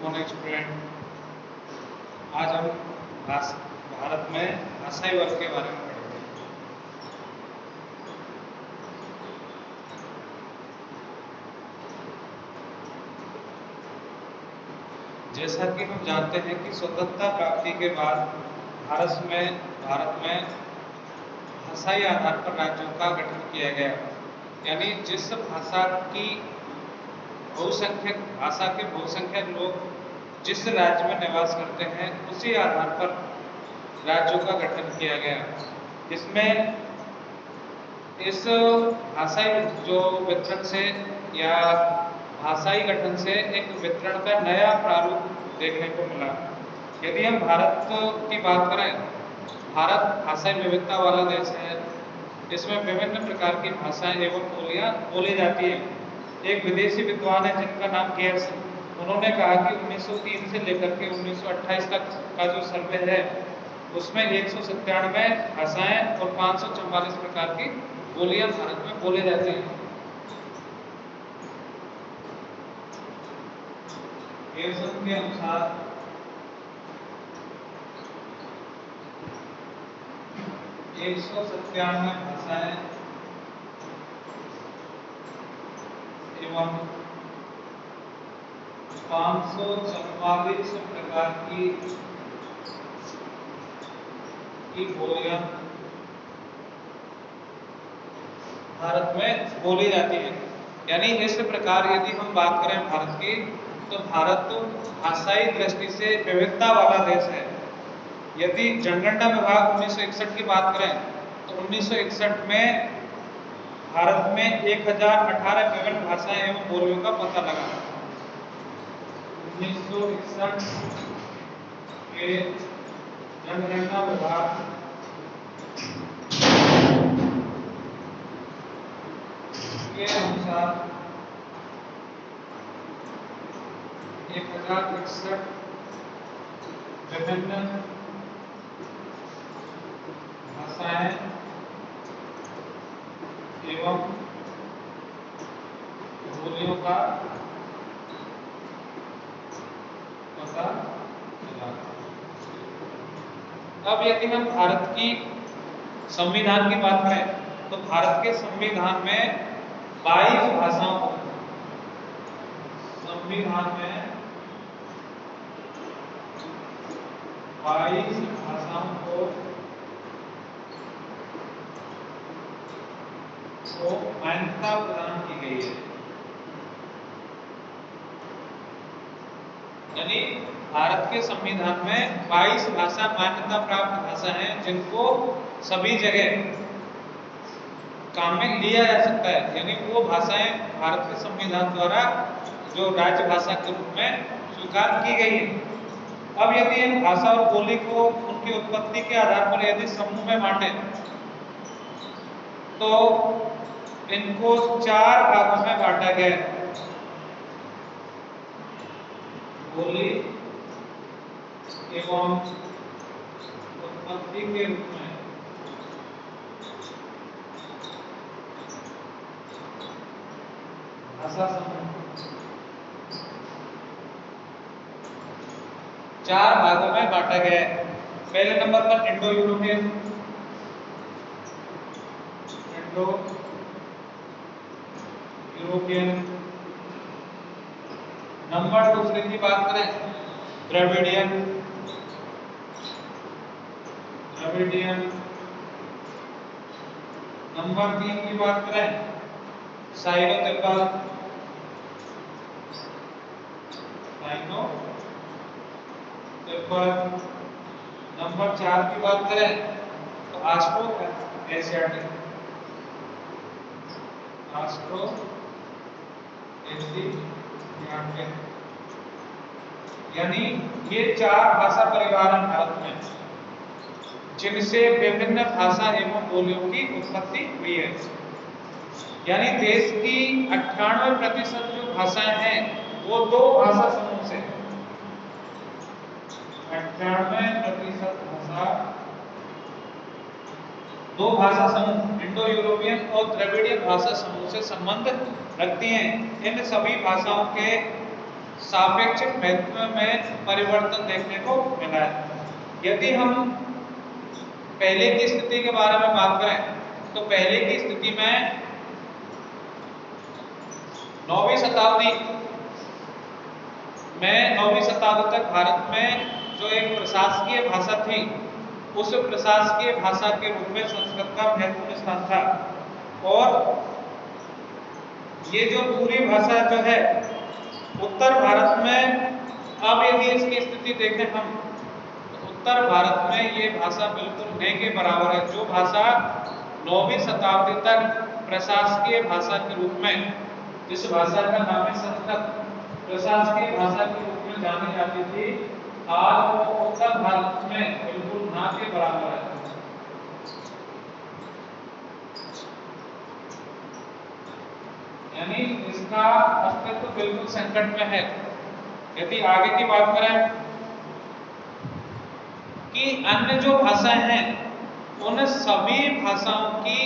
Morning student. आज हम भारत में भाषाई वर्ग के बारे में पढ़ेंगे। जैसा कि हम जानते हैं कि स्वतंत्रता प्राप्ति के बाद भारत में भाषाई आधार पर राज्यों का गठन किया गया। यानी जिस भाषा के बहुसंख्यक लोग जिस राज्य में निवास करते हैं उसी आधार पर राज्यों का गठन किया गया। इसमें इस भाषाई जो वितरण से या भाषाई गठन से एक वितरण का नया प्रारूप देखने को मिला। यदि हम भारत की बात करें, भारत भाषाई विविधता वाला देश है। इसमें विभिन्न प्रकार की भाषाएं एवं बोलियां बोली जाती है। एक विदेशी विद्वान है जिनका नाम गेयर्सन, उन्होंने कहा कि 1903 से लेकर के 1928 तक का जो सर्वे है उसमें 197 भाषाएं और 544 प्रकार की बोलियां भारत में बोली जाती हैं। गेयर्सन के अनुसार 197 भाषाएं एवं 544 प्रकार की बोलियां भारत में बोली जाती है। यानी इस प्रकार यदि हम बात करें भारत की, तो भारत भाषाई दृष्टि से विविधता वाला देश है। यदि जनगणना विभाग 1961 की बात करें तो 1961 में भारत में 1018 विभिन्न भाषाएं एवं बोलियों का पता लगा। 1961 के जनगणना विभाग के अनुसार 1061 विभिन्न भाषाएं एवं बोलियों का पता चला। अब यदि हम भारत की संविधान की बात करें तो भारत के संविधान में 22 भाषाओं को मान्यता प्रदान की गई है। यानी भारत के संविधान में 22 भाषा मान्यता प्राप्त भाषा हैं जिनको सभी जगह काम में लिया जा सकता है। यानी वो भाषाएं भारत के संविधान द्वारा जो राज्य भाषा के रूप में स्वीकार की गई है। अब यदि इन भाषा और बोली को उनकी उत्पत्ति के आधार पर यदि समूह में बांटे तो इनको 4 भागों में बांटा गया है। बोली एवं उत्पत्ति के रूप में भाषा समूह 4 भागों में बांटा गया है। पहले नंबर पर इंडो यूरोपियन। नंबर दूसरे की बात करें द्रविडियन। नंबर 3 की बात करें साइनो तिब्बत। नंबर 4 की बात करें तो ऑस्ट्रो एशियाटिक। यानी ये 4 भाषा परिवार हैं भारत में जिनसे विभिन्न भाषा एवं बोलियों की उत्पत्ति हुई है। यानी देश की 98% जो भाषाएं हैं वो 2 भाषा समूह से 98% भाषा 2 भाषा समूह इंडो यूरोपियन और द्रविड़ियन भाषा समूह से संबंध रखती हैं। इन सभी भाषाओं के सापेक्षिक महत्व में परिवर्तन देखने को मिला है। यदि हम पहले की स्थिति के बारे में बात करें तो पहले की स्थिति में 9वीं शताब्दी तक भारत में जो एक प्रशासकीय भाषा थी, उस प्रशासकीय भाषा के रूप में संस्कृत का महत्वपूर्ण स्थान था। और ये जो पूरी भाषा जो है उत्तर भारत में, अब यदि इसकी स्थिति देखें हम, तो उत्तर भारत में ये भाषा बिल्कुल न के बराबर है। जो भाषा 9वीं शताब्दी तक प्रशासकीय भाषा के रूप में, जिस भाषा का नाम है संस्कृत, प्रशासकीय भाषा के रूप में जानी जाती थी, आज वो उत्तर भारत में बिल्कुल ना के बराबर है। यानी इसका अस्तित्व बिल्कुल संकट में है। यदि आगे की बात करें कि अन्य जो भाषाएं हैं, उन सभी भाषाओं की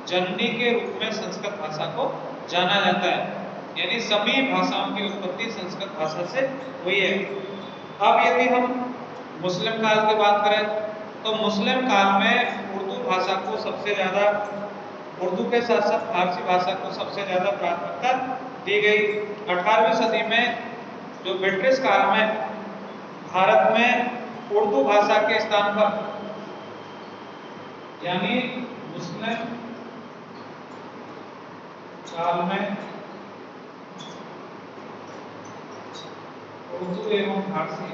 जननी के रूप में संस्कृत भाषा को जाना जाता है। यानी सभी भाषाओं की उत्पत्ति संस्कृत भाषा से हुई है। अब यदि हम मुस्लिम काल की बात करें तो मुस्लिम काल में उर्दू भाषा को सबसे ज्यादा, उर्दू के साथ साथ फारसी भाषा को सबसे ज्यादा प्राथमिकता दी गई। 18वीं सदी में जो ब्रिटिश काल में भारत में उर्दू भाषा के स्थान पर, यानी मुस्लिम काल में उर्दू एवं फारसी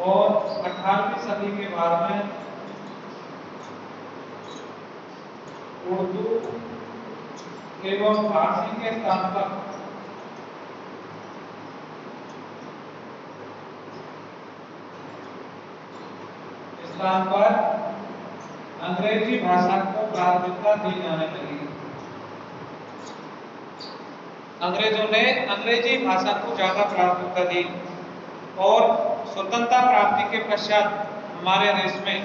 और 18वीं सदी के बाद में उर्दू एवं फारसी के स्थान पर अंग्रेजी भाषा को प्राथमिकता दी जाने लगी। अंग्रेजों ने अंग्रेजी भाषा को ज्यादा प्राथमिकता दी और स्वतंत्रता प्राप्ति के पश्चात हमारे देश में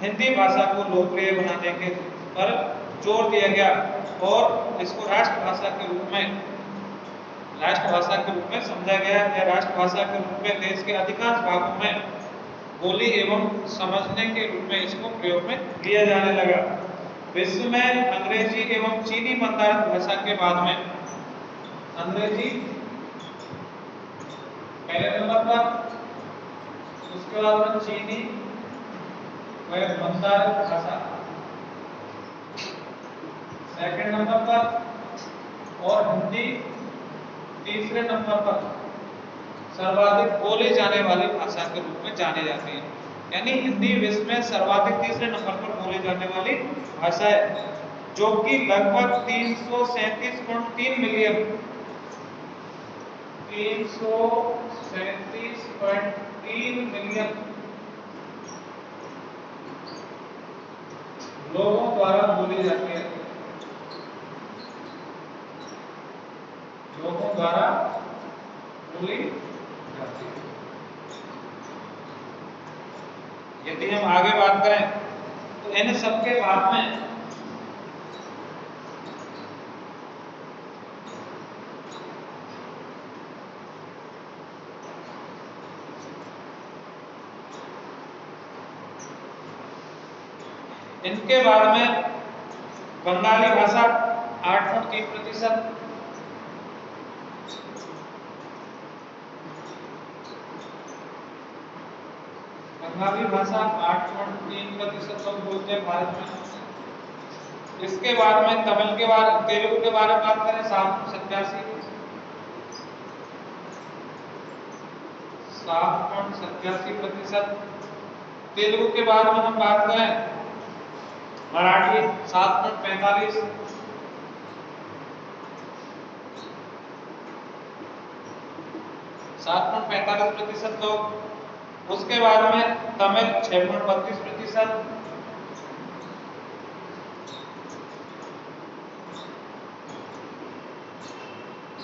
हिंदी भाषा को लोकप्रिय बनाने के पर जोर दिया गया और इसको राष्ट्रभाषा के रूप में समझा गया या राष्ट्रभाषा के रूप में देश के अधिकांश भागों में बोली एवं समझने के रूप में इसको प्रयोग में लिया जाने लगा। विश्व में अंग्रेजी एवं चीनी मंदारित भाषा के बाद में अंग्रेजी पहले नंबर पर, उसके बाद में चीनी व मंदारित भाषा सेकंड नंबर पर और हिंदी तीसरे नंबर पर सर्वाधिक बोले जाने वाली भाषा के रूप में जाने जाती है। यानी हिंदी विश्व में सर्वाधिक तीसरे नंबर पर बोले जाने वाली भाषा है, जो कि लगभग 337.3 मिलियन लोगों द्वारा बोली जाती है। लोगों द्वारा बोली जाती है। यदि हम आगे बात करें तो इन सबके बाद में बंगाली भाषा 8.3%, बंगाली भाषा 8.3% लोग बोलते हैं भारत में। इसके बाद में तेलुगु के बारे में बात करें 7.87%। तेलुगु के बाद में हम बात करें मराठी 7.45%। लोग। उसके बाद में तमिल 6.32%।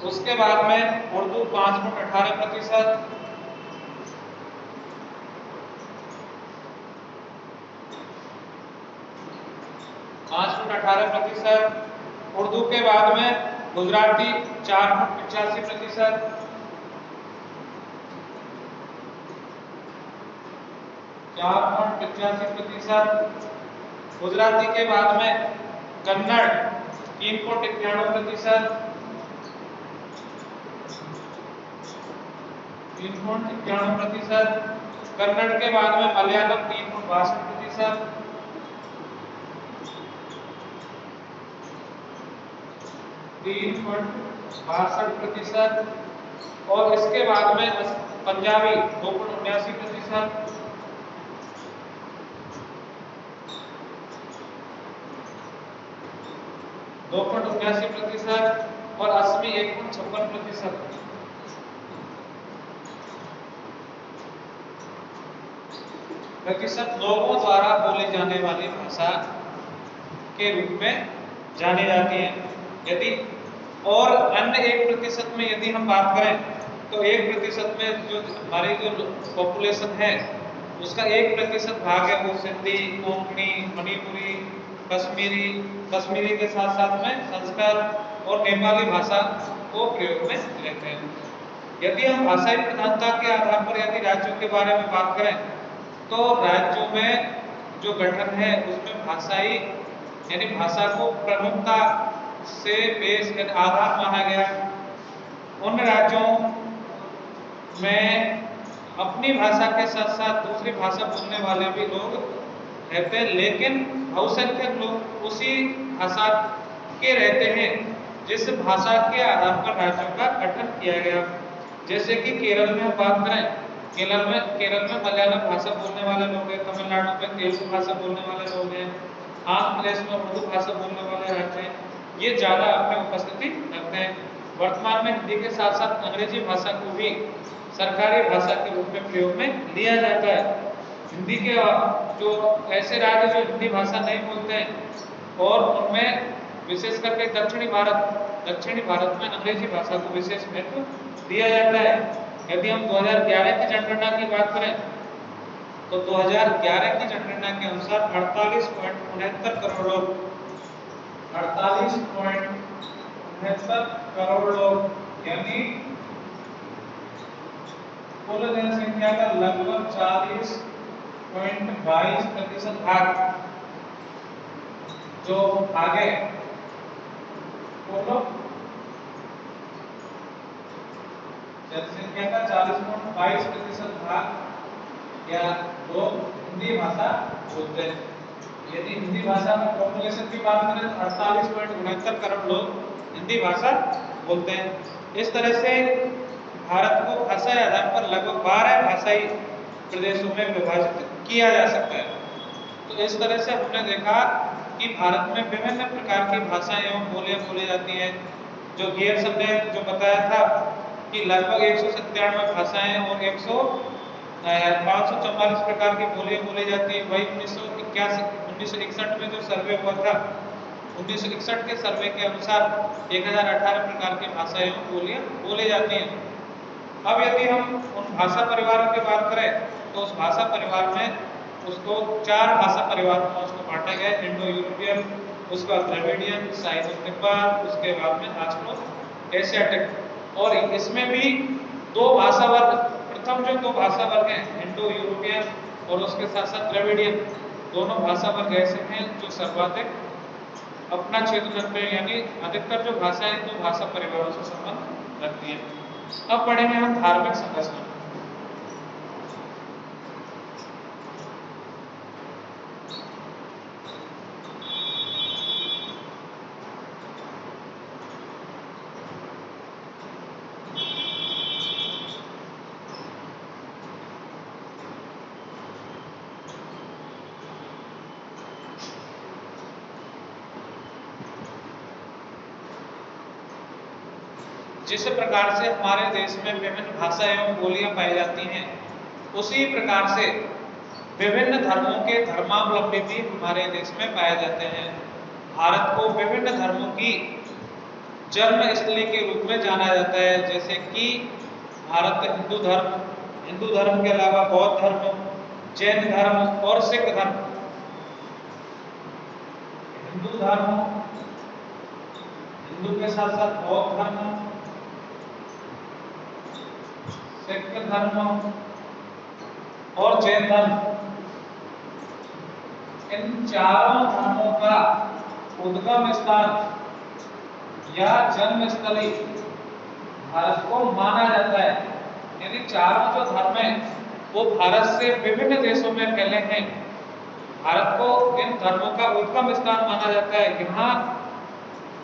उसके बाद में उर्दू 5.18%। उर्दू के बाद में गुजराती 4.85%, गुजराती के बाद में कन्नड़ 3.91%, 3.91%, कन्नड़ के बाद में मलयालम 3.62%, 3.62%, और इसके बाद में पंजाबी 2.79%, 2.79%, और असमी 1.56%। प्रतिशत लोगों द्वारा बोली जाने वाली भाषा के रूप में जानी जाती है। यदि और अन्य 1% में यदि हम बात करें तो 1% में जो हमारी जो पॉपुलेशन है उसका 1% भाग है वो सिंधी, कोंकणी, मणिपुरी, कश्मीरी के साथ साथ में संस्कृत और नेपाली भाषा को प्रयोग में लेते हैं। यदि हम भाषाई प्रधानता के आधार पर यदि राज्यों के बारे में बात करें तो राज्यों में जो गठन है उसमें भाषाई यानी भाषा को प्रमुखता से बेस आधार माना गया। उन राज्यों में अपनी भाषा के साथ साथ दूसरी भाषा बोलने वाले भी लोग रहते हैं, लेकिन बहुसंख्यक लोग उसी भाषा के रहते हैं जिस भाषा के आधार पर राज्यों का गठन किया गया। जैसे कि केरल में हम बात करें, केरल में मलयालम भाषा बोलने वाले लोग हैं, तमिलनाडु में तेलुगु भाषा बोलने वाले लोग हैं, आंध्र प्रदेश में उर्दू भाषा बोलने वाले राज्य हैं, ये ज्यादा अपनी उपस्थिति रखते हैं। वर्तमान में हिंदी के साथ साथ अंग्रेजी भाषा को भी सरकारी भाषा के रूप में प्रयोग में लिया जाता है। हिंदी के जो ऐसे राज्य जो हिंदी भाषा नहीं बोलते हैं और उनमें विशेष करके दक्षिणी भारत में अंग्रेजी भाषा को विशेष महत्व दिया जाता है। यदि हम 2011 की जनगणना की बात करें तो 2011 की जनगणना के अनुसार 48.69 करोड़ लोग 48.69 करोड़ लोग यानी कुल जनसंख्या का लगभग 40.22% भाग जो आगे जनसंख्या का 40.22% भाग या लोग हिंदी भाषा बोलते हैं। यदि हिंदी भाषा में पॉपुलेशन की बात करें तो 48.69 करोड़ लोग हिंदी भाषा बोलते हैं। इस तरह से भारत को भाषाई आधार पर लगभग 12 भाषाई प्रदेशों में विभाजित किया जा सकता है। तो इस तरह से हमने देखा कि भारत में विभिन्न प्रकार की भाषाएं एवं बोलियां बोली जाती हैं। जो गियर सर ने जो बताया था कि लगभग 197 भाषाएं और 544 प्रकार की बोलियां बोली जाती है। वही 1961 में जो सर्वे हुआ था, 1961 के सर्वे के अनुसार 1018 प्रकार की भाषाएं एवं बोलियां बोली जाती हैं। अब यदि हम उन भाषा परिवारों की बात करें तो उस भाषा परिवार में उसको 4 भाषा परिवारों में उसको बांटा गया है। इंडो यूरोपियन, उसके बाद द्रविडियन, साइनो तिब्बत, उसके बाद में ऑस्ट्रो एशियाटिक। और इसमें भी 2 भाषा वर्ग, प्रथम जो 2 भाषा वर्ग हैं इंडो यूरोपियन और उसके साथ साथ द्रविडियन, दोनों भाषा वर्ग ऐसे हैं जो सर्वाधिक अपना क्षेत्र रखते हैं, यानी अधिकतर जो भाषाएं 2 भाषा परिवारों से संबंध रखती हैं। अब पढ़ेंगे हम धार्मिक संरचना। जिस प्रकार से हमारे देश में विभिन्न भाषा एवं बोलियां पाई जाती हैं, उसी प्रकार से विभिन्न धर्मों के धर्मावलंबी भी हमारे देश में पाए जाते हैं। भारत को विभिन्न धर्मों की जन्मस्थली के रूप में जाना जाता है। जैसे कि भारत हिंदू धर्म के अलावा बौद्ध धर्म, जैन धर्म और सिख धर्म, हिंदू धर्म, हिंदू के साथ साथ बौद्ध धर्म, सिख धर्म और जैन धर्म, इन चारों धर्मों का उद्गम स्थान या जन्म स्थली भारत को माना जाता है। यानी चारों जो धर्म है वो भारत से विभिन्न देशों में फैले हैं। भारत को इन धर्मों का उद्गम स्थान माना जाता है। यहाँ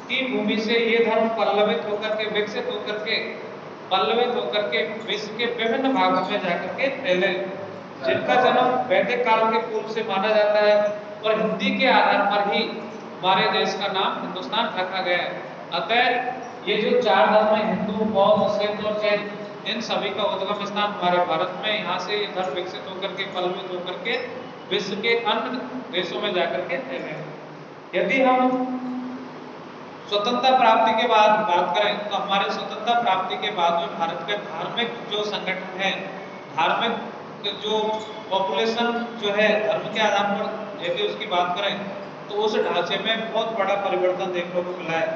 की भूमि से ये धर्म पल्लवित होकर के, विकसित होकर के, पल्लवित होकर के विश्व के विभिन्न भागों में जाकर के फैले, जिनका जन्म वैदिक काल के पूर्व से माना जाता है और हिंदी के आधार पर ही हमारे देश का नाम हिंदुस्तान रखा गया है। अतः ये जो चार धर्म है, हिंदू, बौद्ध, सिख और जैन, इन सभी का उद्गम स्थान हमारे भारत में, यहाँ से ये धर्म विकसित होकर के, पल्लवित होकर के विश्व के अन्य देशों में जाकर के फैले। यदि हम स्वतंत्रता प्राप्ति के बाद बात करें तो हमारे स्वतंत्रता प्राप्ति के बाद में भारत के धार्मिक जो संगठन है, धार्मिक जो पॉपुलेशन जो है, धर्म के आधार पर यदि उसकी बात करें तो उस ढांचे में बहुत बड़ा परिवर्तन देखने को मिला है,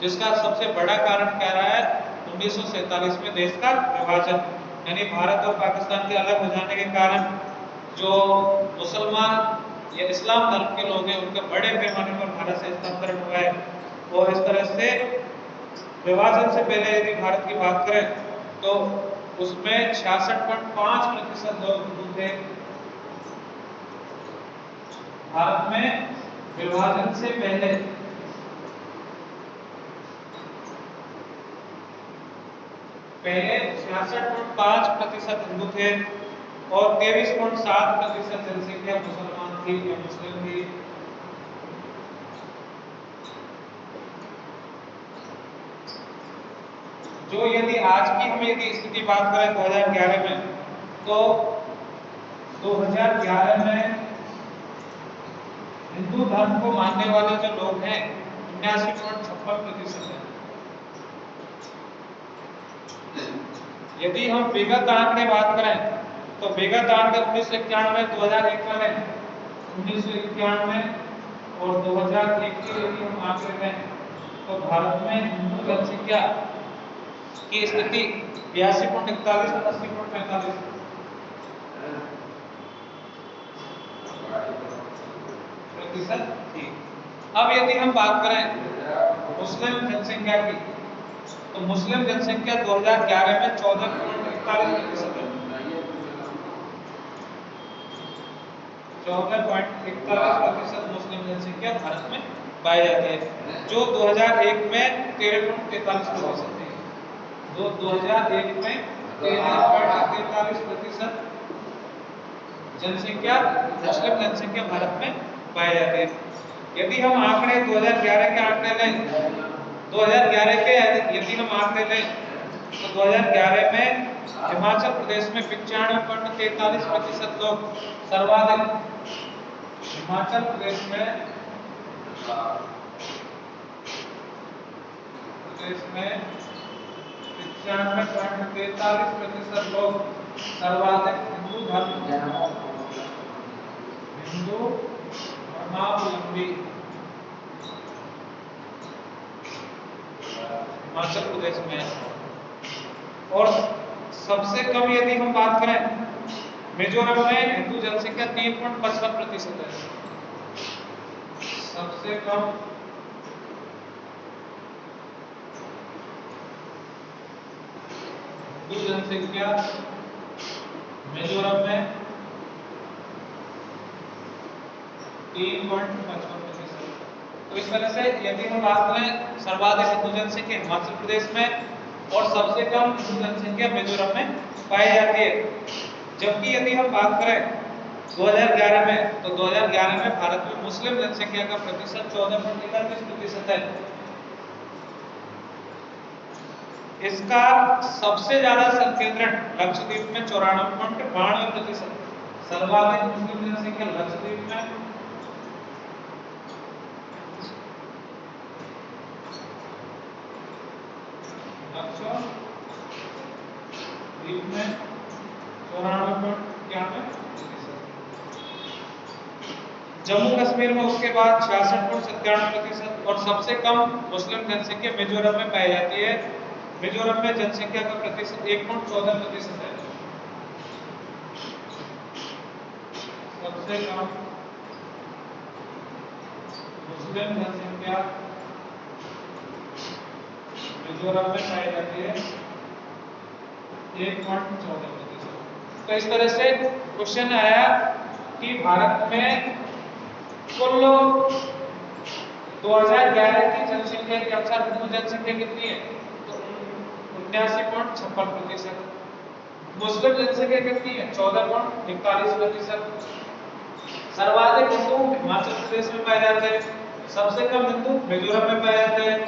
जिसका सबसे बड़ा कारण क्या रहा है? 1947 में देश का विभाजन, यानी भारत और पाकिस्तान के अलग हो जाने के कारण जो मुसलमान या इस्लाम धर्म के लोग हैं उनके बड़े पैमाने पर भारत से स्थानांतरण हुआ है। और इस तरह से विभाजन से पहले यदि भारत की बात करें तो उसमें 66.5% लोग हिंदू थे। भारत में विभाजन से पहले 66.5% हिंदू थे और 23.7% जनसंख्या मुसलमान थी या मुस्लिम थी। जो यदि आज की हम यदि स्थिति बात करें 2011 में, तो 2011 में हिंदू धर्म को मानने वाले जो लोग हैं 79.56% है। यदि हम विगत आंकड़े बात करें तो विगत आंकड़े 1991, 2001 में, 1991 और 2001 के यदि हम आंकड़े लें तो भारत में हिंदू जनसंख्या की स्थिति 82.41 और 80.45 प्रतिशत थी। अब यदि हम बात करें मुस्लिम जनसंख्या की तो मुस्लिम जनसंख्या 2011 में 14.41% है। 14.41% मुस्लिम जनसंख्या भारत में पाई जाती है, जो 2001 में 13.43% थी। 2001 में 13.43% जनसंख्या मुस्लिम जनसंख्या भारत में पाई जाती है। यदि हम आंकड़े 2011 के आंकड़े लें, 2011 के यदि हम आंकड़े लें तो 2011 में हिमाचल प्रदेश में 95.43% लोग सर्वाधिक, हिमाचल प्रदेश में 95.43% लोग सर्वाधिक हिंदू धर्मावलंबी हिमाचल प्रदेश में, और सबसे कम यदि हम बात करें मिजोरम में हिंदू जनसंख्या 3.55% है। सबसे कम हिंदू जनसंख्या मिजोरम में 3.55%। तो इस तरह से यदि हम बात करें सर्वाधिक हिंदू जनसंख्या हिमाचल प्रदेश में और सबसे कम हिंदू जनसंख्या मिजोरम में पाई जाती है। जबकि यदि हम बात करें 2011 में तो 2011 में भारत में मुस्लिम जनसंख्या का प्रतिशत 14.31% है। इसका सबसे ज्यादा संकेंद्रण लक्षद्वीप में 94.92%, सर्वाधिक मुस्लिम जनसंख्या लक्षद्वीप में, लक्षद्वीप में 94.91%, जम्मू कश्मीर में उसके बाद 66.97% और सबसे कम मुस्लिम जनसंख्या मिजोरम में पाई जाती है। मिजोरम में जनसंख्या का प्रतिशत 1.14% है। सबसे कम मुस्लिम जनसंख्या मिजोरम में पाई जाती है 1.14%। तो इस तरह से क्वेश्चन आया कि भारत में कुल 2011 की जनसंख्या के अनुसार हिंदू जनसंख्या कितनी है, तो 79.56%। मुस्लिम जनसंख्या कितनी है, 14.41%। सर्वाधिक हिंदू हिमाचल प्रदेश में पाए जाते हैं, सबसे कम हिंदू मिजोरम में पाए जाते हैं।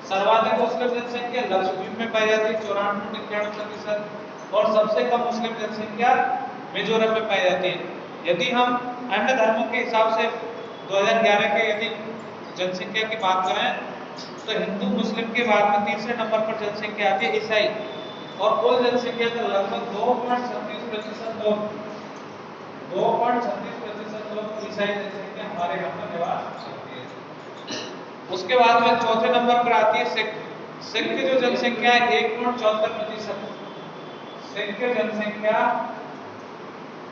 सर्वाधिक मुस्लिम जनसंख्या लक्षद्वीप में पाई जाती है 94.91% और सबसे कम मुस्लिम जनसंख्या मिजोरम में पाई जाती है। यदि हम अन्य धर्मों के हिसाब से 2011 के यदि जनसंख्या की बात करें तो हिंदू मुस्लिम के बाद में तीसरे नंबर पर जनसंख्या आती है ईसाई और कुल जनसंख्या का लगभग 2.36% लोग ईसाई जनसंख्या हमारे यहाँ पर निवास करती है। उसके बाद में चौथे नंबर पर आती है सिख। सिख की जो जनसंख्या है 1.74%। सिख की जनसंख्या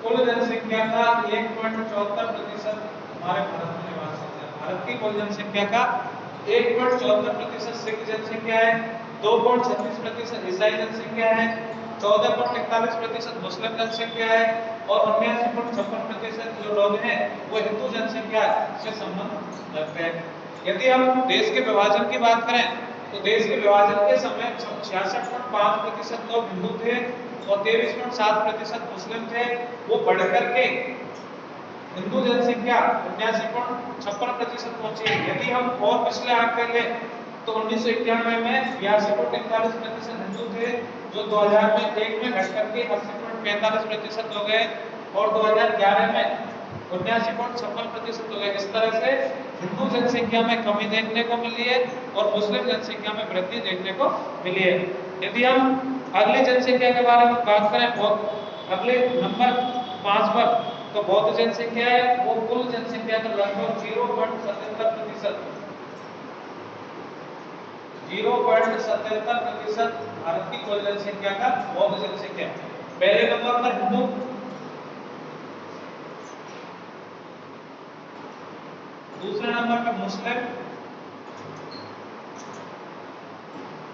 कुल जनसंख्या का 1.74% हमारे भारत में निवास करते हैं। भारत की कुल जनसंख्या का 1.74% सिख जनसंख्या है, 2.36% ईसाई जनसंख्या है, 14.41% मुस्लिम जनसंख्या है और 79.56% जो लोग हैं वो हिंदू जनसंख्या से संबंध रखते हैं। यदि हम देश के विभाजन की बात करें तो देश के विभाजन के समय 66.5% लोग हिंदू थे और 23.7% मुस्लिम थे। वो बढ़कर के हिंदू जनसंख्या 79.56% पहुंची है। यदि हम और पिछले आंकड़े लें तो 1991 में 82.41% हिंदू थे जो 2001 में घट करके 80.45% हो गए और 2011 में 79.56% हो गए। इस तरह से हिंदू जनसंख्या में कमी देखने को मिली है और मुस्लिम जनसंख्या में वृद्धि देखने को मिली है। यदि हम अगली जनसंख्या के बारे में बात करें, अगले नंबर 5 पर तो बौद्ध जनसंख्या है, वो कुल जनसंख्या का लगभग 0.77% भारत की कुल जनसंख्या का बौद्ध जनसंख्या। पहले नंबर पर हिंदू, दूसरे नंबर पर मुस्लिम,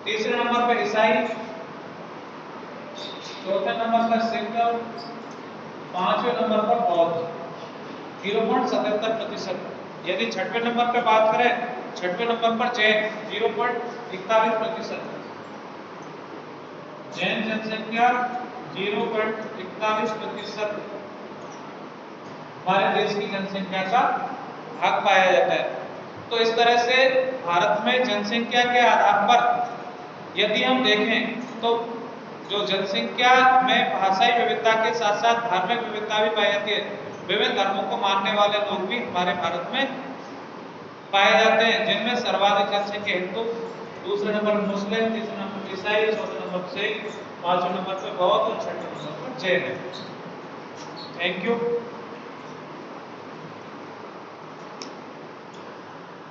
तीसरे नंबर पर ईसाई, चौथे नंबर पर सिख, पांचवें नंबर पर बौद्ध 0.77%। यदि छठवें नंबर पर बात करें, छठवें नंबर पर जैन 0.41%। जैन जनसंख्या 0.41% हमारे देश की जनसंख्या का भाग पाया जाता है। तो इस तरह से भारत में जनसंख्या के आधार पर यदि हम देखें तो जो जनसंख्या में भाषाई विविधता के साथ साथ धार्मिक विविधता भी पाई जाती है। विभिन्न धर्मों को मानने वाले लोग भी हमारे भारत में पाए जाते हैं, जिनमें सर्वाधिक जनसंख्या हिंदू, दूसरे नंबर मुस्लिम, तीसरे नंबर ईसाई, चौथे नंबर सिख, पांचवें नंबर पर बौद्ध और छठे नंबर पर जैन है। Thank you.